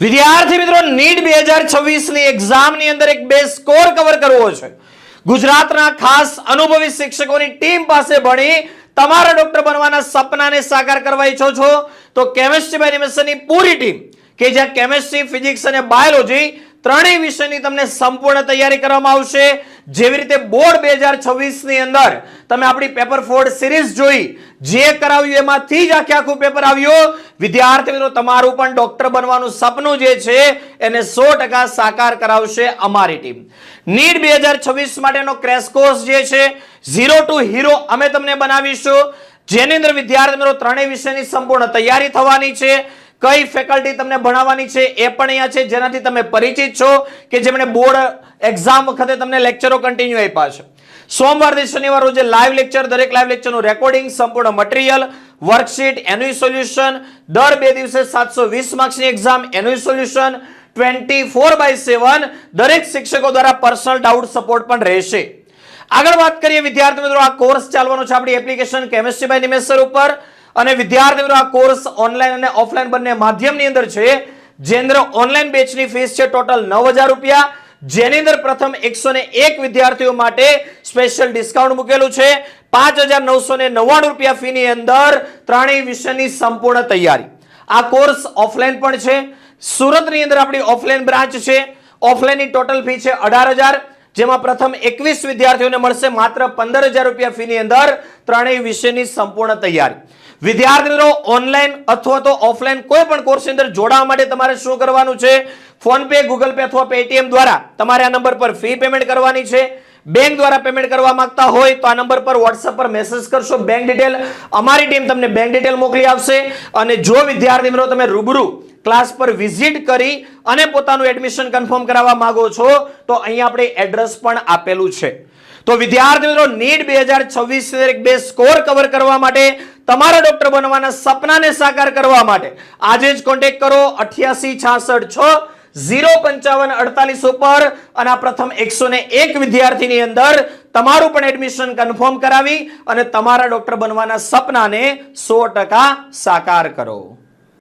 વિદ્યાર્થી મિત્રો નીટ 2026 ની એક્ઝામ ની અંદર એક બે સ્કોર કવર કરવો છે। ગુજરાતના ખાસ અનુભવી શિક્ષકોની ટીમ પાસે ભણી તમારા ડોક્ટર બનવાના સપનાને સાકાર કરવા ઈચ્છો છો તો કેમિસ્ટ્રી બાય એનિમેશનની પૂરી ટીમ કે જ્યાં કેમિસ્ટ્રી, ફિઝિક્સ અને બાયોલોજી ત્રણેય વિષયની તમને સંપૂર્ણ તૈયારી કરવામાં આવશે। જેવી રીતે બોર્ડ 2026 ની અંદર તમે આપણી પેપર 4 સિરીઝ જોઈ, જે કરાવ્યું એમાંથી જ આખું પેપર આવ્યું। વિદ્યાર્થી મિત્રો તમારું પણ ડોક્ટર બનવાનું સપનું જે છે એને 100% સાકાર કરાવશે અમારી ટીમ। નીટ 2026 માટેનો ક્રેશ કોર્સ જે છે ઝીરો ટુ હીરો અમે તમને બનાવીશું, જેની અંદર વિદ્યાર્થી મિત્રો ત્રણેય વિષયની સંપૂર્ણ તૈયારી થવાની છે। કઈ ફેકલ્ટી તમને ભણાવવાની છે એ પણ અહીંયા છે, જેનાથી તમે પરિચિત છો કે જેમણે બોર્ડ એક્ઝામ વખતે તમને લેક્ચરો કન્ટિન્યુ આપ્યા છે। સોમવારથી શનિવાર રોજે લાઈવ લેક્ચર, દરેક લાઈવ લેક્ચરનું રેકોર્ડિંગ, સંપૂર્ણ મટીરીયલ, વર્કશીટ, એનું સોલ્યુશન, દર 2 દિવસે 720 માર્ક્સની એક્ઝામ, એનું સોલ્યુશન, 24/7 દરેક શિક્ષકો દ્વારા પર્સનલ ડાઉટ સપોર્ટ પણ રહેશે। આગળ વાત કરીએ વિદ્યાર્થી મિત્રો, આ કોર્સ ચાલવાનો છે આપણી એપ્લિકેશન કેમિસ્ટ્રી બાય નિમેસર ઉપર, અને વિદ્યાર્થી મિત્રો આ કોર્સ ઓનલાઈન અને ઓફલાઈન બંને માધ્યમની અંદર છે। જે અંદર ઓનલાઈન બેચની ફીસ છે ટોટલ 9000 રૂપિયા, જેની અંદર પ્રથમ 101 વિદ્યાર્થીઓ માટે સ્પેશિયલ ડિસ્કાઉન્ટ મૂકેલું છે। 5999 રૂપિયા ફીની અંદર ત્રણેય વિષયની સંપૂર્ણ તૈયારી। આ કોર્સ ઓફલાઈન પણ છે, સુરતની અંદર આપણી ઓફલાઈન બ્રાન્ચ છે। ઓફલાઈનની ટોટલ ફી છે 18000, જેમાં પ્રથમ 21 વિદ્યાર્થીઓને મળશે માત્ર 15000 રૂપિયા ફીની અંદર ત્રણેય વિષયની સંપૂર્ણ તૈયારી। વિદ્યાર્થી મિત્રો ઓનલાઈન અથવા તો ઓફલાઈન કોઈ પણ કોર્સની અંદર જોડાવા માટે તમારે શું કરવાનું છે? ફોન પે, ગૂગલ પે અથવા પેટીએમ દ્વારા તમારે આ નંબર પર ફી પેમેન્ટ કરવાની છે। બેંક દ્વારા પેમેન્ટ કરવા માંગતા હોય તો આ નંબર પર WhatsApp પર મેસેજ કરશો, બેંક ડિટેલ, અમારી ટીમ તમને બેંક ડિટેલ મોકલી આપશે। અને જો વિદ્યાર્થી મિત્રો તમે રૂબરૂ ક્લાસ પર વિઝિટ કરી અને પોતાનું એડમિશન કન્ફર્મ કરાવવા માંગો છો તો અહીંયા આપણે એડ્રેસ પણ આપેલું છે। તો વિદ્યાર્થી મિત્રો નીટ 2026 એક બે સ્કોર કવર કરવા માટે, તમારા ડોક્ટર બનવાના સપનાને સાકાર કરવા માટે આજે જ કોન્ટેક્ટ કરો 8866 05548 ઉપર, અને આ પ્રથમ 101 વિદ્યાર્થીની અંદર તમારું પણ એડમિશન કન્ફર્મ કરાવી અને તમારા ડોક્ટર બનવાના સપનાને 100% સાકાર કરો।